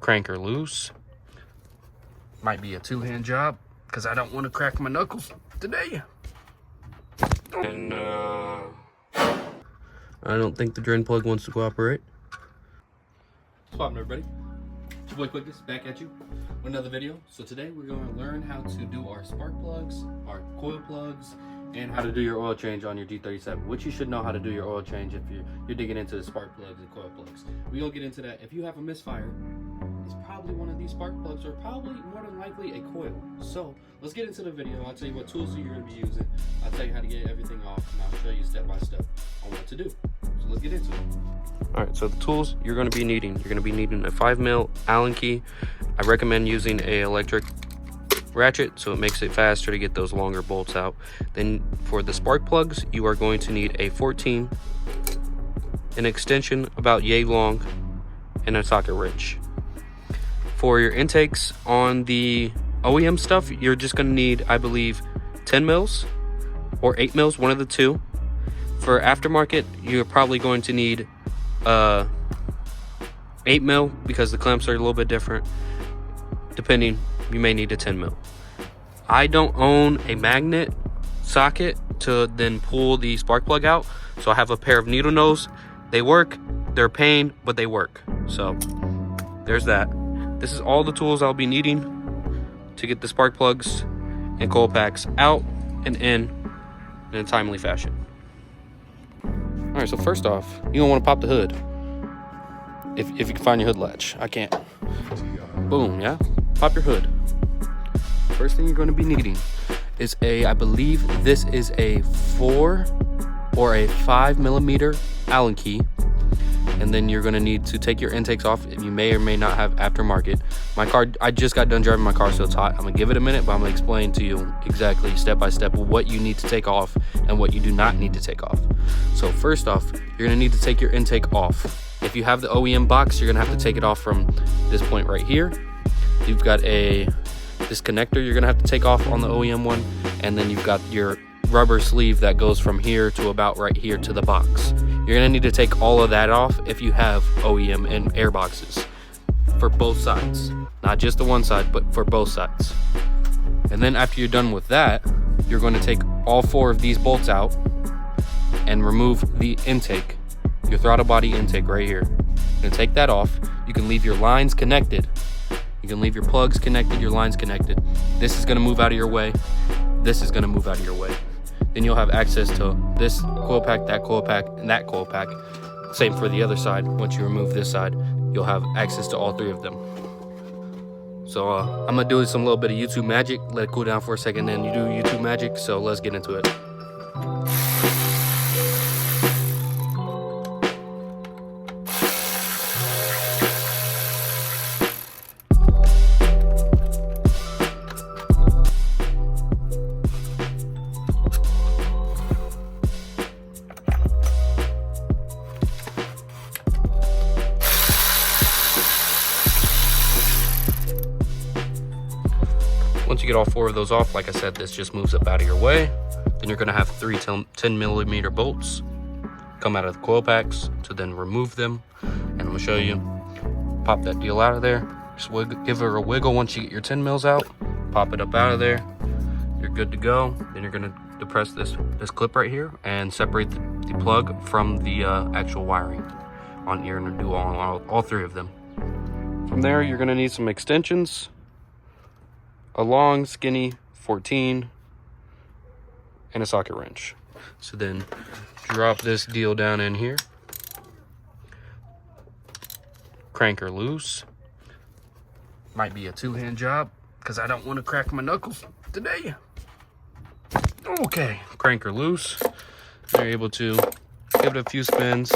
crank her loose. Might be a two-hand job because I don't want to crack my knuckles today. And I don't think the drain plug wants to cooperate. What's poppin', everybody? It's your boy Quickness back at you with another video. So today we're going to learn how to do our spark plugs, our coil plugs, and how to do your oil change on your G37, which you should know how to do your oil change if you're digging into the spark plugs and coil plugs. We're going to get into that. If you have a misfire, it's probably one of these spark plugs or probably more than likely a coil. So let's get into the video. I'll tell you what tools you're going to be using. I'll tell you how to get everything off, and I'll show you step by step on what to do. So let's get into it. All right, so the tools you're going to be needing. You're going to be needing a 5mm Allen key. I recommend using a electric ratchet so it makes it faster to get those longer bolts out. Then for the spark plugs, you are going to need a 14, an extension about yay long, and a socket wrench. For your intakes on the OEM stuff, you're just going to need, I believe, 10 mils or 8 mils, one of the two. For aftermarket, you're probably going to need 8 mil because the clamps are a little bit different. Depending, you may need a 10 mil. I don't own a magnet socket to then pull the spark plug out, so I have a pair of needle nose. They work, they're a pain, but they work. So there's that. This is all the tools I'll be needing to get the spark plugs and coil packs out and in a timely fashion. All right, so first off, you're gonna want to pop the hood. If you can find your hood latch. I can't. Boom, yeah? Pop your hood. First thing you're going to be needing is I believe this is a 4 or a 5mm Allen key. And then you're going to need to take your intakes off. You may or may not have aftermarket. My car, I just got done driving my car, so it's hot. I'm going to give it a minute, but I'm going to explain to you exactly step by step what you need to take off and what you do not need to take off. So first off, you're going to need to take your intake off. If you have the OEM box, you're gonna have to take it off from this point right here. You've got this connector you're gonna have to take off on the OEM one, and then you've got your rubber sleeve that goes from here to about right here to the box. You're gonna need to take all of that off if you have OEM and air boxes for both sides, not just the one side, but for both sides. And then after you're done with that, you're going to take all 4 of these bolts out and remove the intake. Your throttle body intake right here. You're gonna take that off. You can leave your lines connected. You can leave your plugs connected, your lines connected. This is gonna move out of your way. This is gonna move out of your way. Then you'll have access to this coil pack, that coil pack, and that coil pack. Same for the other side. Once you remove this side, you'll have access to all 3 of them. So I'm gonna do some little bit of YouTube magic. Let it cool down for a second, then you do YouTube magic. So let's get into it. Once you get all 4 of those off, like I said, this just moves up out of your way. Then you're gonna have 3 10mm bolts come out of the coil packs to then remove them. And I'm gonna show you, pop that deal out of there. Just give her a wiggle once you get your 10 mils out. Pop it up out of there. You're good to go. Then you're gonna depress this clip right here and separate the plug from the actual wiring. You're gonna do all 3 of them. From there, you're gonna need some extensions. A long, skinny 14, and a socket wrench. So then drop this deal down in here. Crank her loose. Might be a 2-hand job because I don't want to crack my knuckles today. Okay, crank her loose. You're able to give it a few spins.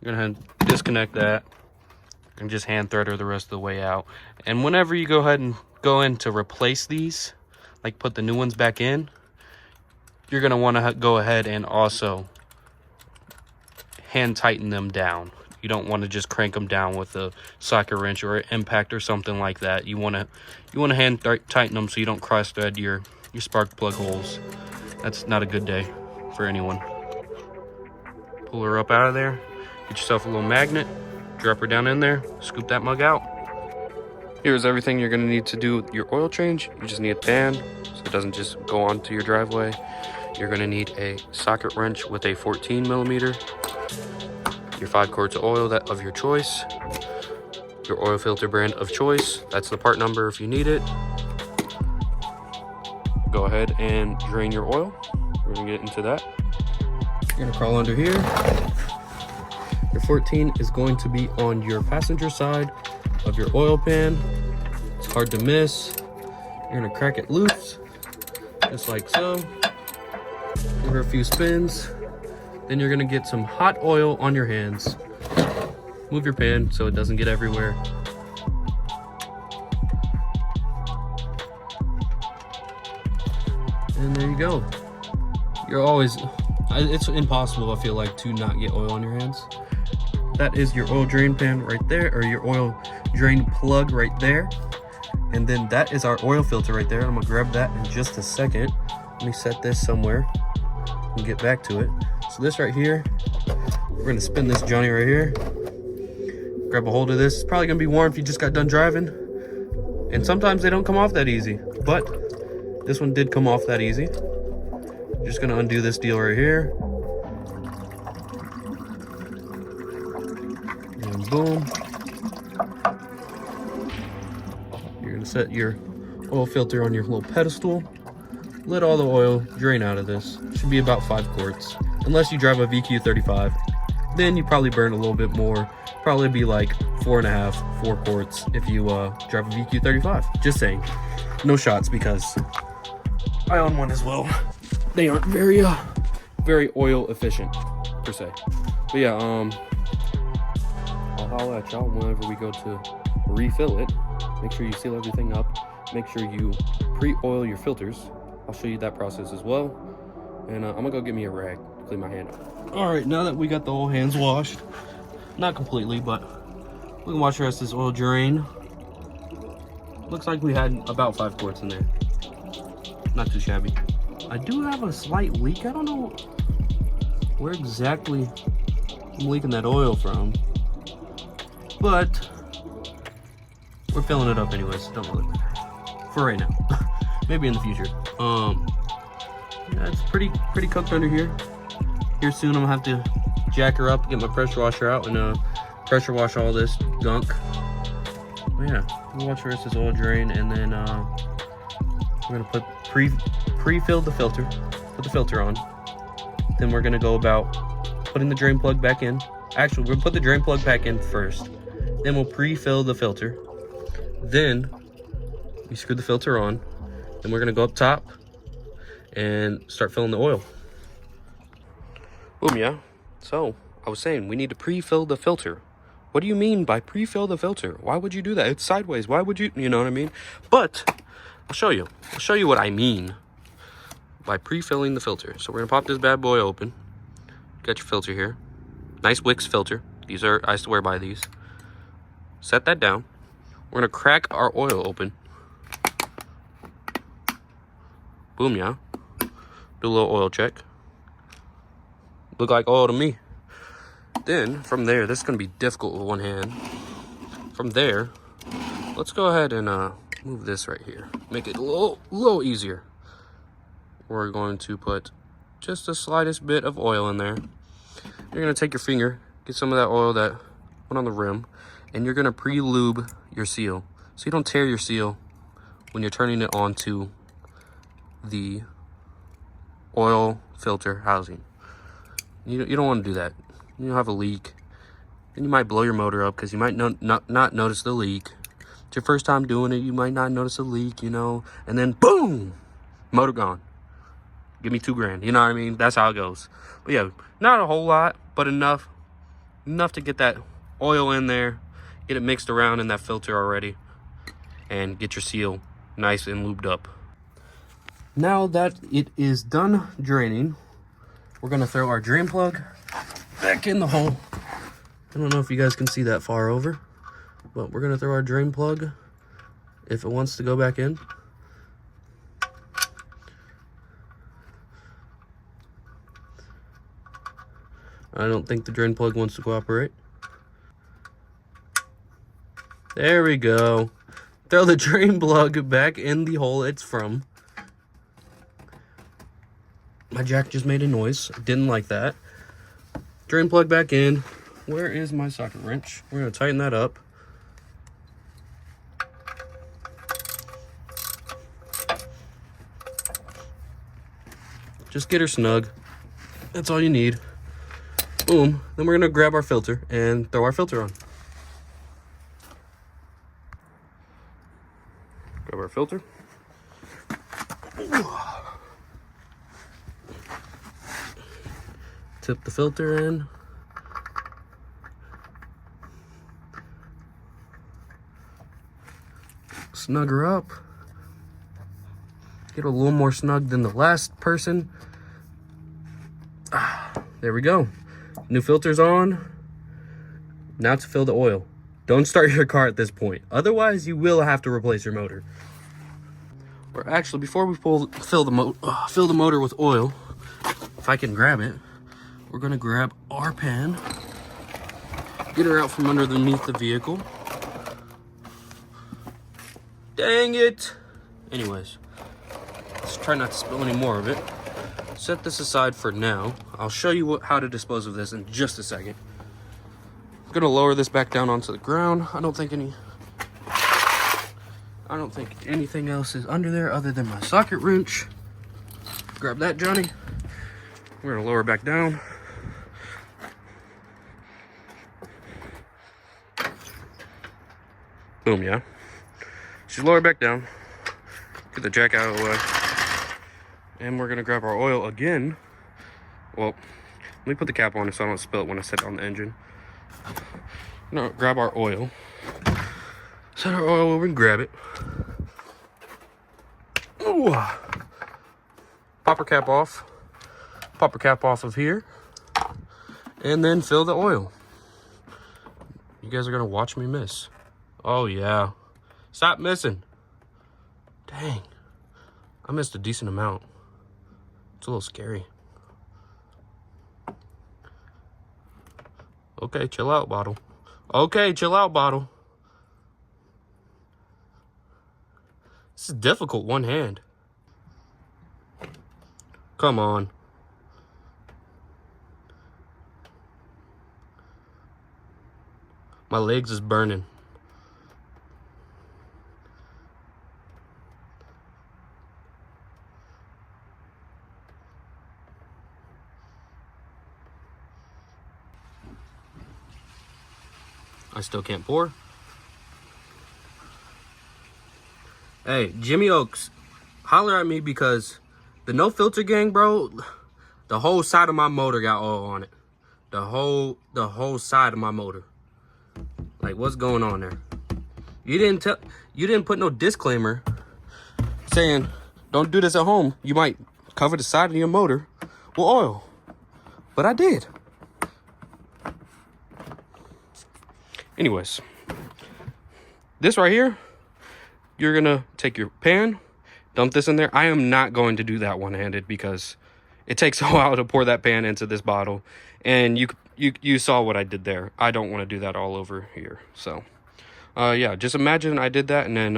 You're gonna disconnect that and just hand thread her the rest of the way out. And whenever you go ahead and go in to replace these, like put the new ones back in, you're gonna want to go ahead and also hand tighten them down. You don't want to just crank them down with a socket wrench or an impact or something like that. You want to hand tighten them so you don't cross thread your spark plug holes. That's not a good day for anyone. Pull her up out of there. Get yourself a little magnet. Drop her down in there. Scoop that mug out. Here's everything you're gonna need to do your oil change. You just need a pan so it doesn't just go onto your driveway. You're gonna need a socket wrench with a 14 millimeter, your 5 quarts of oil of your choice, your oil filter brand of choice. That's the part number if you need it. Go ahead and drain your oil. We're gonna get into that. You're gonna crawl under here. Your 14 is going to be on your passenger side of your oil pan. It's hard to miss. You're gonna crack it loose, just like so. Give her a few spins. Then you're gonna get some hot oil on your hands. Move your pan so it doesn't get everywhere. And there you go. You're always, it's impossible, I feel like, to not get oil on your hands. That is your oil drain pan right there, or your oil drain plug right there. And then that is our oil filter right there. I'm gonna grab that in just a second. Let me set this somewhere and get back to it. So this right here, we're gonna spin this Johnny right here. Grab a hold of this. It's probably gonna be warm if you just got done driving. And sometimes they don't come off that easy, but this one did come off that easy. Just gonna undo this deal right here. And boom. You're gonna set your oil filter on your little pedestal. Let all the oil drain out of this. Should be about 5 quarts. Unless you drive a VQ35, then you probably burn a little bit more. Probably be like 4.5, 4 quarts if you drive a VQ35. Just saying. No shots because I own one as well. They aren't very oil efficient per se. But yeah, I'll holler at y'all whenever we go to refill it. Make sure you seal everything up. Make sure you pre-oil your filters. I'll show you that process as well. And I'm gonna go get me a rag to clean my hand up. All right, now that we got the whole hands washed, not completely, but we can watch the rest of this oil drain. Looks like we had about 5 quarts in there. Not too shabby. I do have a slight leak. I don't know where exactly I'm leaking that oil from, but we're filling it up anyways. Don't really matter for right now. Maybe in the future. Yeah, it's pretty cooked under here. Here soon I'm gonna have to jack her up, get my pressure washer out, and pressure wash all this gunk. But yeah, we'll watch the rest of this oil drain, and then we're gonna put pre-fill the filter, put the filter on. Then we're gonna go about putting the drain plug back in. Actually, we'll put the drain plug back in first. Then we'll pre-fill the filter. Then we screw the filter on. Then we're gonna go up top and start filling the oil. Boom, yeah. So I was saying we need to pre-fill the filter. What do you mean by pre-fill the filter? Why would you do that? It's sideways. Why would you know what I mean? But I'll show you. I'll show you what I mean by pre-filling the filter. So we're gonna pop this bad boy open. Got your filter here. Nice Wix filter. These are, I swear by these. Set that down. We're gonna crack our oil open. Boom, yeah. Do a little oil check. Look like oil to me. Then from there, this is gonna be difficult with one hand. From there, let's go ahead and move this right here. Make it a little easier. We're going to put just the slightest bit of oil in there. You're gonna take your finger, get some of that oil that went on the rim, and you're gonna pre-lube your seal. So you don't tear your seal when you're turning it onto the oil filter housing. You don't want to do that. You don't have a leak. And you might blow your motor up because you might not notice the leak. It's your first time doing it. You might not notice a leak, you know. And then boom, motor gone. Give me $2,000. You know what I mean? That's how it goes. But yeah, not a whole lot, but enough to get that oil in there, get it mixed around in that filter already, and get your seal nice and lubed up. Now that it is done draining, we're gonna throw our drain plug back in the hole. I don't know if you guys can see that far over, but we're gonna throw our drain plug if it wants to go back in. I don't think the drain plug wants to cooperate. There we go. Throw the drain plug back in the hole it's from. My jack just made a noise. Didn't like that. Drain plug back in. Where is my socket wrench? We're going to tighten that up. Just get her snug. That's all you need. Boom. Then we're going to grab our filter and throw our filter on. Grab our filter. Tip the filter in. Snug her up. Get a little more snug than the last person. There we go. New filter's on. Now to fill the oil. Don't start your car at this point. Otherwise, you will have to replace your motor. Or actually, before we fill the motor with oil, if I can grab it, we're gonna grab our pan, get her out from underneath the vehicle. Dang it! Anyways, let's try not to spill any more of it. Set this aside for now. I'll show you how to dispose of this in just a second. I'm gonna lower this back down onto the ground. I don't think anything else is under there other than my socket wrench. Grab that, Johnny. We're gonna lower it back down. Boom, yeah. Just lower it back down. Get the jack out of the way. And we're gonna grab our oil again. Well, let me put the cap on it so I don't spill it when I set it on the engine. No, grab our oil. Set our oil over and grab it. Ooh. Pop our cap off. Pop our cap off of here. And then fill the oil. You guys are gonna watch me miss. Oh yeah. Stop missing. Dang. I missed a decent amount. It's a little scary. Okay, chill out, bottle. Okay, chill out, bottle. This is difficult, one hand. Come on. My legs is burning. I still can't pour. Hey, Jimmy Oaks, holler at me because the no filter gang, bro, the whole side of my motor got oil on it. The whole side of my motor. Like, what's going on there? You didn't put no disclaimer saying don't do this at home. You might cover the side of your motor with oil. But I did. Anyways, this right here, you're gonna take your pan, dump this in there. I am not going to do that one-handed because it takes a while to pour that pan into this bottle, and you saw what I did there. I don't want to do that all over here. So yeah, just imagine I did that, and then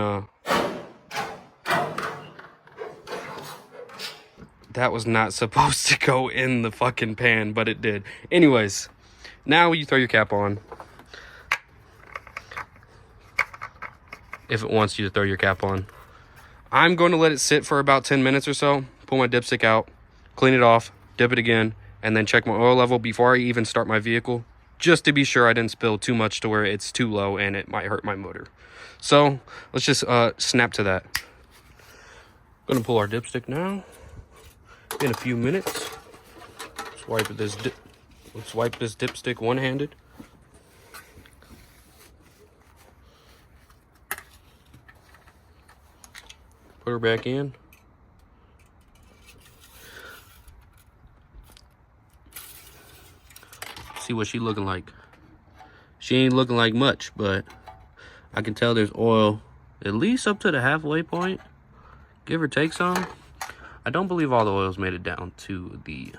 that was not supposed to go in the fucking pan, but it did. Anyways, now you throw your cap on. If it wants you to throw your cap on. I'm going to let it sit for about 10 minutes or so, pull my dipstick out, clean it off, dip it again, and then check my oil level before I even start my vehicle, just to be sure I didn't spill too much to where it's too low and it might hurt my motor. So let's just snap to that. Gonna pull our dipstick now. In a few minutes. Let's wipe this dipstick one-handed. Put her back in. See what she looking like. She ain't looking like much, but I can tell there's oil at least up to the halfway point. Give or take some. I don't believe all the oil's made it down to the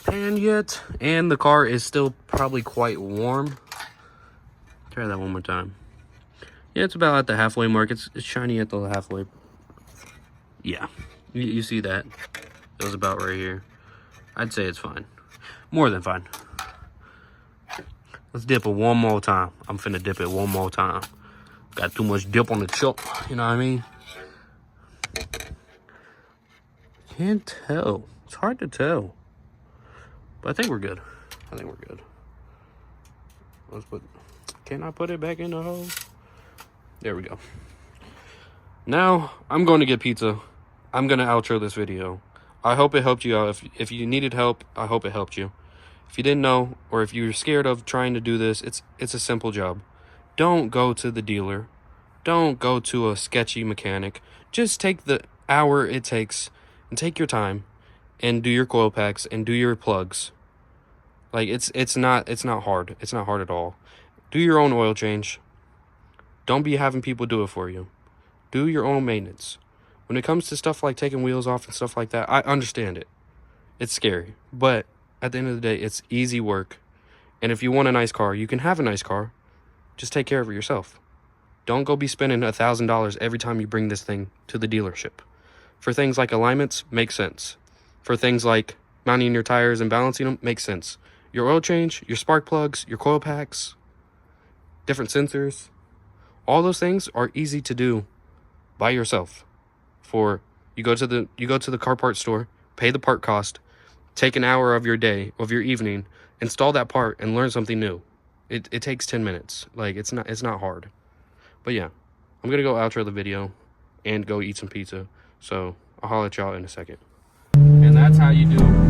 pan yet. And the car is still probably quite warm. Try that one more time. Yeah, it's about at the halfway mark. It's shiny at the halfway. Yeah, you see that? It was about right here. I'd say it's fine. More than fine. Let's dip it one more time. I'm finna dip it one more time. Got too much dip on the chop, you know what I mean? Can't tell. It's hard to tell. But I think we're good. I think we're good. Let's put... Can I put it back in the hole? There we go. Now, I'm going to get pizza. I'm going to outro this video. I hope it helped you out. If you needed help, I hope it helped you. If you didn't know, or if you're scared of trying to do this, it's a simple job. Don't go to the dealer. Don't go to a sketchy mechanic. Just take the hour it takes and take your time and do your coil packs and do your plugs. Like it's not hard. It's not hard at all. Do your own oil change. Don't be having people do it for you. Do your own maintenance. When it comes to stuff like taking wheels off and stuff like that, I understand it. It's scary, but at the end of the day, it's easy work. And if you want a nice car, you can have a nice car. Just take care of it yourself. Don't go be spending $1,000 every time you bring this thing to the dealership. For things like alignments, makes sense. For things like mounting your tires and balancing them, makes sense. Your oil change, your spark plugs, your coil packs, different sensors, all those things are easy to do by yourself. You go to the car part store, pay the part cost, take an hour of your day, of your evening, install that part and learn something new. It takes 10 minutes. Like it's not hard. But yeah, I'm gonna go outro the video and go eat some pizza. So I'll holler at y'all in a second. And that's how you do